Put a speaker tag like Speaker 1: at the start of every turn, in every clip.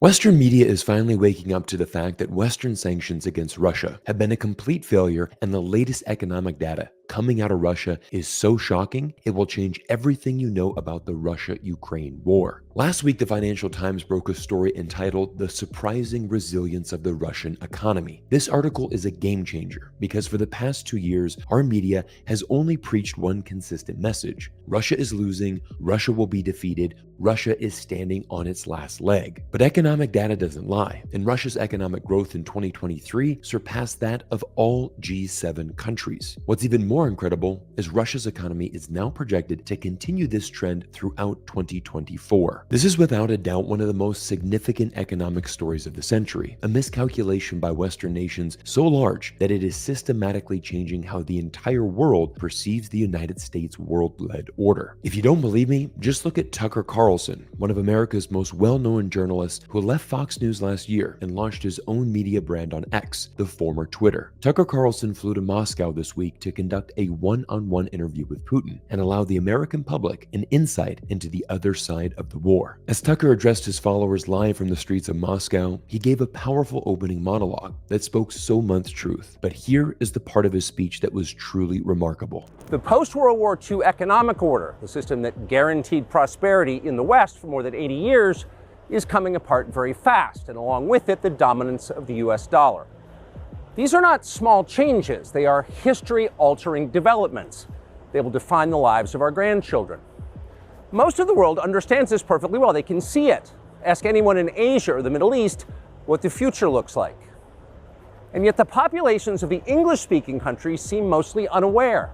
Speaker 1: Western media is finally waking up to the fact that Western sanctions against Russia have been a complete failure, and the latest economic data coming out of Russia is so shocking, it will change everything you know about the Russia-Ukraine war. Last week, the Financial Times broke a story entitled "The Surprising Resilience of the Russian Economy." This article is a game changer because for the past 2 years, our media has only preached one consistent message: Russia is losing, Russia will be defeated, Russia is standing on its last leg. But economic data doesn't lie, and Russia's economic growth in 2023 surpassed that of all G7 countries. What's even more incredible is Russia's economy is now projected to continue this trend throughout 2024. This is without a doubt one of the most significant economic stories of the century, a miscalculation by Western nations so large that it is systematically changing how the entire world perceives the United States world-led order. If you don't believe me, just look at Tucker Carlson, one of America's most well-known journalists who left Fox News last year and launched his own media brand on X, the former Twitter. Tucker Carlson flew to Moscow this week to conduct a one-on-one interview with Putin and allow the American public an insight into the other side of the war. As Tucker addressed his followers live from the streets of Moscow, he gave a powerful opening monologue that spoke so much truth. But here is the part of his speech that was truly remarkable.
Speaker 2: The post-World War II economic order, the system that guaranteed prosperity in the West for more than 80 years, is coming apart very fast, and along with it, the dominance of the US dollar. These are not small changes. They are history-altering developments. They will define the lives of our grandchildren. Most of the world understands this perfectly well. They can see it. Ask anyone in Asia or the Middle East what the future looks like. And yet the populations of the English-speaking countries seem mostly unaware.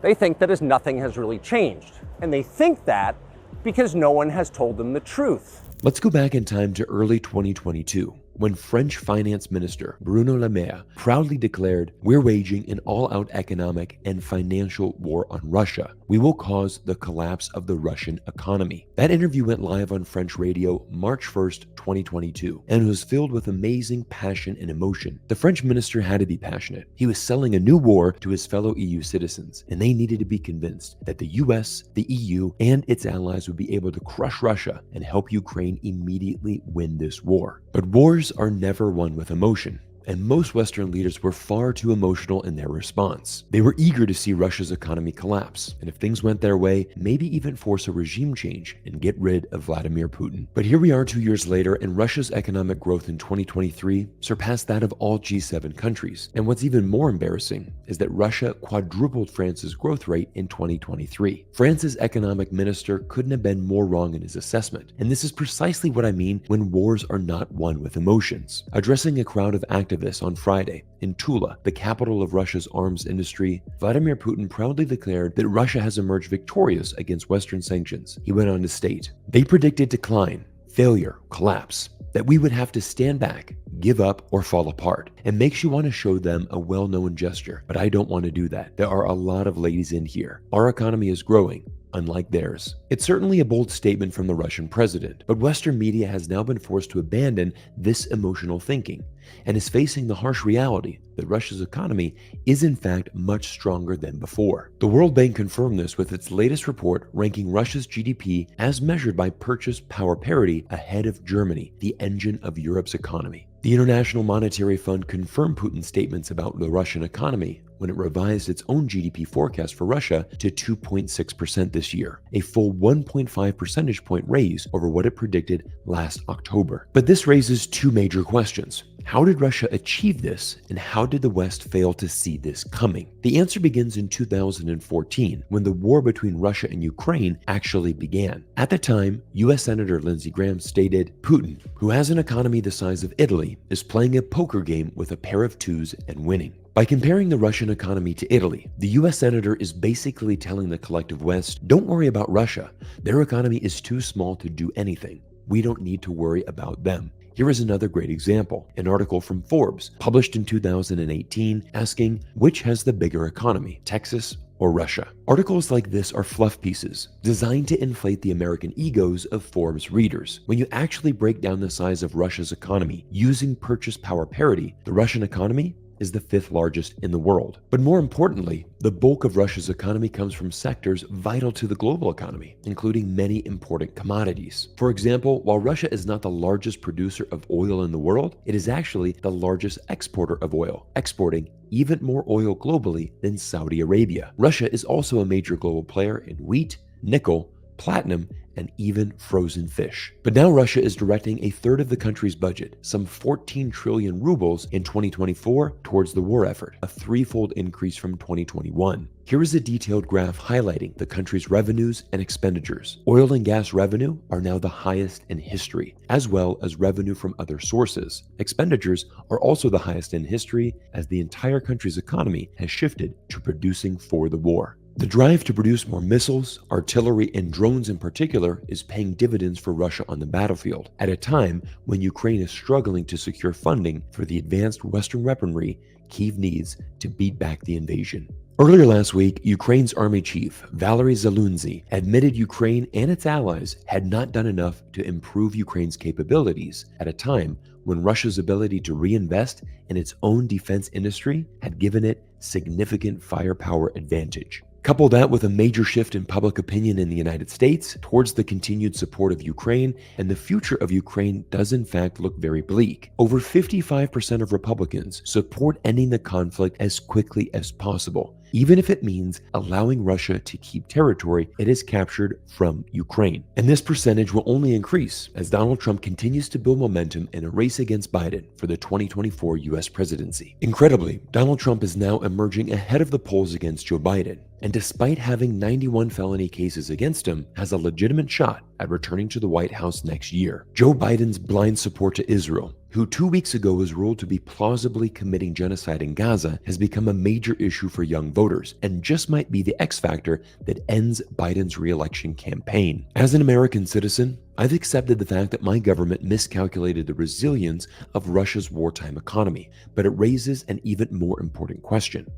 Speaker 2: They think that as nothing has really changed. And they think that because no one has told them the truth.
Speaker 1: Let's go back in time to early 2022, when French Finance Minister Bruno Le Maire proudly declared, "We're waging an all-out economic and financial war on Russia. We will cause the collapse of the Russian economy." That interview went live on French radio March 1st, 2022, and was filled with amazing passion and emotion. The French minister had to be passionate. He was selling a new war to his fellow EU citizens, and they needed to be convinced that the US, the EU, and its allies would be able to crush Russia and help Ukraine immediately win this war. But wars are never won with emotion, and most Western leaders were far too emotional in their response. They were eager to see Russia's economy collapse, and if things went their way, maybe even force a regime change and get rid of Vladimir Putin. But here we are 2 years later, and Russia's economic growth in 2023 surpassed that of all G7 countries. And what's even more embarrassing is that Russia quadrupled France's growth rate in 2023. France's economic minister couldn't have been more wrong in his assessment, and this is precisely what I mean when wars are not won with emotions. Addressing a crowd of activists on Friday in Tula, the capital of Russia's arms industry, Vladimir Putin proudly declared that Russia has emerged victorious against Western sanctions. He went on to state, "They predicted decline, failure, collapse, that we would have to stand back, give up, or fall apart. It makes you want to show them a well-known gesture, but I don't want to do that. There are a lot of ladies in here. Our economy is growing, unlike theirs." It's certainly a bold statement from the Russian president, but Western media has now been forced to abandon this emotional thinking and is facing the harsh reality that Russia's economy is in fact much stronger than before. The World Bank confirmed this with its latest report ranking Russia's GDP as measured by purchase power parity ahead of Germany, the engine of Europe's economy. The International Monetary Fund confirmed Putin's statements about the Russian economy when it revised its own GDP forecast for Russia to 2.6% this year, a full 1.5 percentage point raise over what it predicted last October. But this raises two major questions. How did Russia achieve this, and how did the West fail to see this coming? The answer begins in 2014, when the war between Russia and Ukraine actually began. At the time, US Senator Lindsey Graham stated, "Putin, who has an economy the size of Italy, is playing a poker game with a pair of twos and winning." By comparing the Russian economy to Italy, the US senator is basically telling the collective West, don't worry about Russia. Their economy is too small to do anything. We don't need to worry about them. Here is another great example, an article from Forbes, published in 2018, asking, which has the bigger economy, Texas or Russia? Articles like this are fluff pieces, designed to inflate the American egos of Forbes readers. When you actually break down the size of Russia's economy using purchase power parity, the Russian economy is the 5th largest in the world. But more importantly, the bulk of Russia's economy comes from sectors vital to the global economy, including many important commodities. For example, while Russia is not the largest producer of oil in the world, it is actually the largest exporter of oil, exporting even more oil globally than Saudi Arabia. Russia is also a major global player in wheat, nickel, platinum, and even frozen fish. But now Russia is directing a third of the country's budget, some 14 trillion rubles in 2024, towards the war effort, a threefold increase from 2021. Here is a detailed graph highlighting the country's revenues and expenditures. Oil and gas revenue are now the highest in history, as well as revenue from other sources. Expenditures are also the highest in history, as the entire country's economy has shifted to producing for the war. The drive to produce more missiles, artillery, and drones in particular is paying dividends for Russia on the battlefield, at a time when Ukraine is struggling to secure funding for the advanced Western weaponry Kyiv needs to beat back the invasion. Earlier last week, Ukraine's army chief, Valery Zaluzhnyi, admitted Ukraine and its allies had not done enough to improve Ukraine's capabilities at a time when Russia's ability to reinvest in its own defense industry had given it significant firepower advantage. Couple that with a major shift in public opinion in the United States towards the continued support of Ukraine, and the future of Ukraine does in fact look very bleak. Over 55% of Republicans support ending the conflict as quickly as possible, even if it means allowing Russia to keep territory it has captured from Ukraine. And this percentage will only increase as Donald Trump continues to build momentum in a race against Biden for the 2024 US presidency. Incredibly, Donald Trump is now emerging ahead of the polls against Joe Biden, and despite having 91 felony cases against him, has a legitimate shot at returning to the White House next year. Joe Biden's blind support to Israel, who 2 weeks ago was ruled to be plausibly committing genocide in Gaza, has become a major issue for young voters, and just might be the X factor that ends Biden's re-election campaign. As an American citizen, I've accepted the fact that my government miscalculated the resilience of Russia's wartime economy, but it raises an even more important question.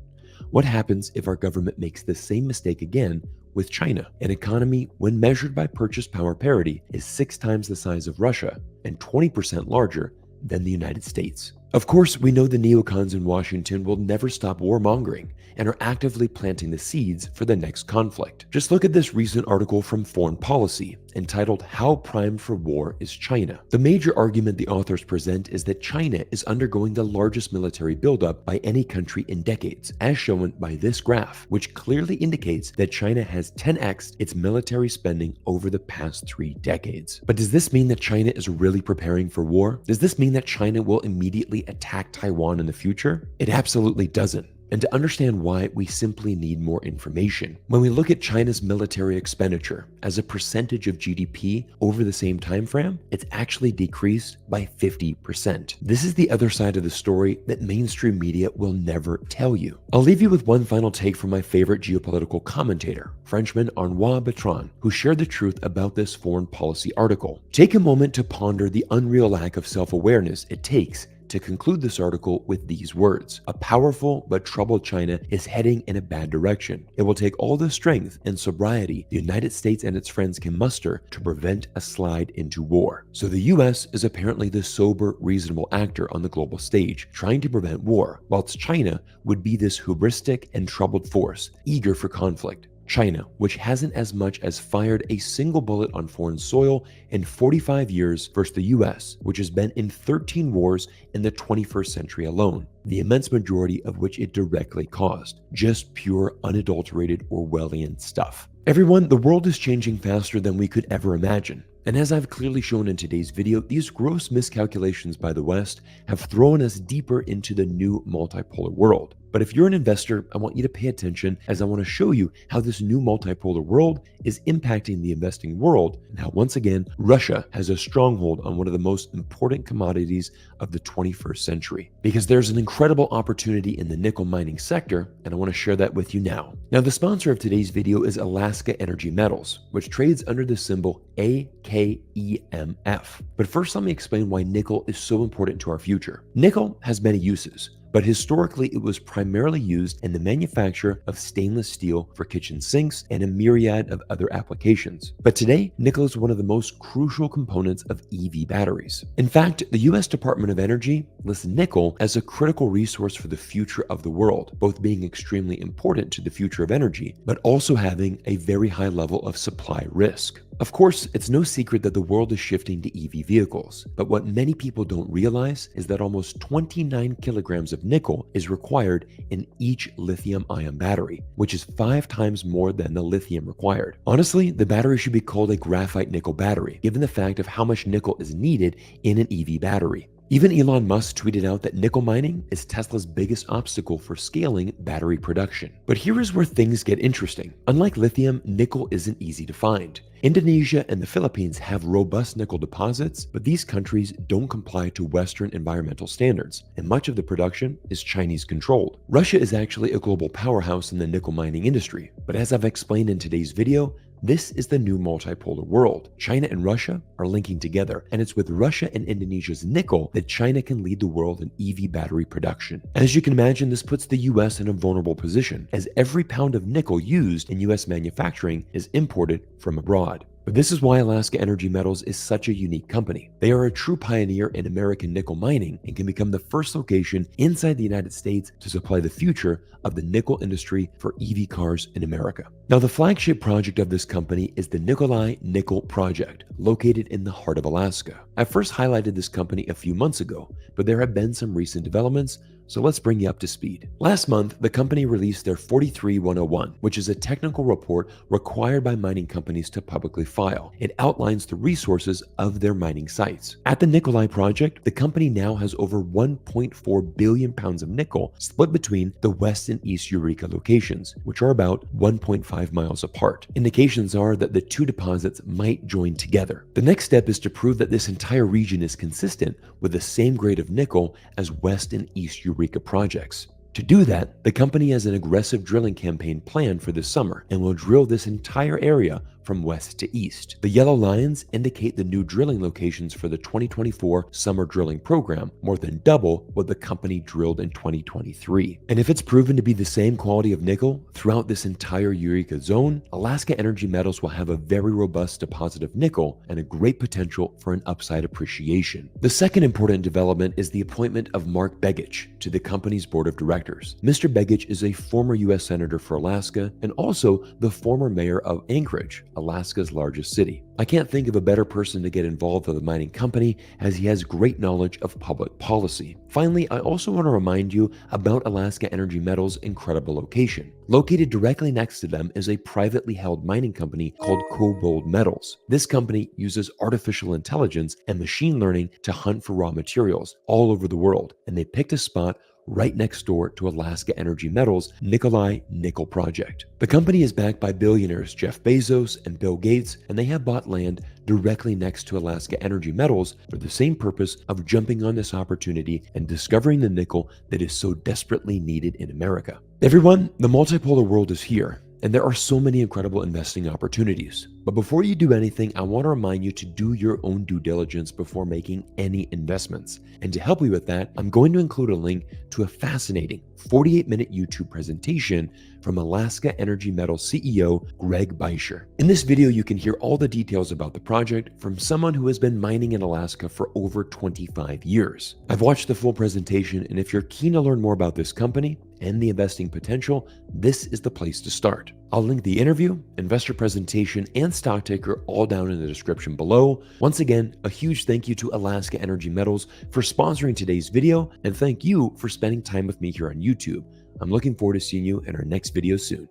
Speaker 1: What happens if our government makes the same mistake again with China, an economy, when measured by purchase power parity, is 6 times the size of Russia and 20% larger than the United States? Of course, we know the neocons in Washington will never stop warmongering and are actively planting the seeds for the next conflict. Just look at this recent article from Foreign Policy entitled "How Primed for War is China?" The major argument the authors present is that China is undergoing the largest military buildup by any country in decades, as shown by this graph, which clearly indicates that China has 10x'd its military spending over the past 3 decades. But does this mean that China is really preparing for war? Does this mean that China will immediately attack Taiwan in the future? It absolutely doesn't. And to understand why, we simply need more information. When we look at China's military expenditure as a percentage of GDP over the same time frame, it's actually decreased by 50%. This is the other side of the story that mainstream media will never tell you. I'll leave you with one final take from my favorite geopolitical commentator, Frenchman Arnaud Bertrand, who shared the truth about this foreign policy article. Take a moment to ponder the unreal lack of self-awareness it takes to conclude this article with these words: a powerful but troubled China is heading in a bad direction. It will take all the strength and sobriety the United States and its friends can muster to prevent a slide into war. So the US is apparently the sober, reasonable actor on the global stage, trying to prevent war, whilst China would be this hubristic and troubled force, eager for conflict. China, which hasn't as much as fired a single bullet on foreign soil in 45 years, versus the US, which has been in 13 wars in the 21st century alone, the immense majority of which it directly caused. Just pure, unadulterated Orwellian stuff. Everyone, the world is changing faster than we could ever imagine. And as I've clearly shown in today's video, these gross miscalculations by the West have thrown us deeper into the new multipolar world. But if you're an investor, I want you to pay attention, as I want to show you how this new multipolar world is impacting the investing world, and how once again, Russia has a stronghold on one of the most important commodities of the 21st century. Because there's an incredible opportunity in the nickel mining sector, and I want to share that with you now. Now, the sponsor of today's video is Alaska Energy Metals, which trades under the symbol AKEMF. But first, let me explain why nickel is so important to our future. Nickel has many uses, but historically it was primarily used in the manufacture of stainless steel for kitchen sinks and a myriad of other applications. But today, nickel is one of the most crucial components of EV batteries. In fact, the US Department of Energy lists nickel as a critical resource for the future of the world, both being extremely important to the future of energy, but also having a very high level of supply risk. Of course, it's no secret that the world is shifting to EV vehicles, but what many people don't realize is that almost 29 kilograms of nickel is required in each lithium-ion battery, which is 5 times more than the lithium required. Honestly, the battery should be called a graphite nickel battery, given the fact of how much nickel is needed in an EV battery. Even Elon Musk tweeted out that nickel mining is Tesla's biggest obstacle for scaling battery production. But here is where things get interesting. Unlike lithium, nickel isn't easy to find. Indonesia and the Philippines have robust nickel deposits, but these countries don't comply to Western environmental standards, and much of the production is Chinese controlled. Russia is actually a global powerhouse in the nickel mining industry, but as I've explained in today's video, this is the new multipolar world. China and Russia are linking together, and it's with Russia and Indonesia's nickel that China can lead the world in EV battery production. As you can imagine, this puts the US in a vulnerable position, as every pound of nickel used in US manufacturing is imported from abroad. But this is why Alaska Energy Metals is such a unique company. They are a true pioneer in American nickel mining and can become the first location inside the United States to supply the future of the nickel industry for EV cars in America. Now, the flagship project of this company is the Nikolai Nickel Project, located in the heart of Alaska. I first highlighted this company a few months ago, but there have been some recent developments, so let's bring you up to speed. Last month, the company released their 43101, which is a technical report required by mining companies to publicly file. It outlines the resources of their mining sites. At the Nikolai project, the company now has over 1.4 billion pounds of nickel split between the west and east Eureka locations, which are about 1.5 miles apart. Indications are that the two deposits might join together. The next step is to prove that this entire region is consistent with the same grade of nickel as west and east Eureka projects. To do that, the company has an aggressive drilling campaign planned for this summer and will drill this entire area from west to east. The yellow lines indicate the new drilling locations for the 2024 summer drilling program, more than double what the company drilled in 2023. And if it's proven to be the same quality of nickel throughout this entire Eureka zone, Alaska Energy Metals will have a very robust deposit of nickel and a great potential for an upside appreciation. The second important development is the appointment of Mark Begich to the company's board of directors. Mr. Begich is a former U.S. Senator for Alaska and also the former mayor of Anchorage, Alaska's largest city. I can't think of a better person to get involved with a mining company, as he has great knowledge of public policy. Finally, I also want to remind you about Alaska Energy Metals' incredible location. Located directly next to them is a privately held mining company called Cobalt Metals. This company uses artificial intelligence and machine learning to hunt for raw materials all over the world, and they picked a spot right next door to Alaska Energy Metals' Nikolai Nickel Project. The company is backed by billionaires Jeff Bezos and Bill Gates, and they have bought land directly next to Alaska Energy Metals for the same purpose of jumping on this opportunity and discovering the nickel that is so desperately needed in America. Everyone, the multipolar world is here, and there are so many incredible investing opportunities. But before you do anything, I want to remind you to do your own due diligence before making any investments. And to help you with that, I'm going to include a link to a fascinating 48-minute YouTube presentation from Alaska Energy Metals CEO Greg Beischer. In this video, you can hear all the details about the project from someone who has been mining in Alaska for over 25 years. I've watched the full presentation, and if you're keen to learn more about this company and the investing potential, this is the place to start. I'll link the interview, investor presentation, and stock ticker all down in the description below. Once again, a huge thank you to Alaska Energy Metals for sponsoring today's video, and thank you for spending time with me here on YouTube. I'm looking forward to seeing you in our next video soon.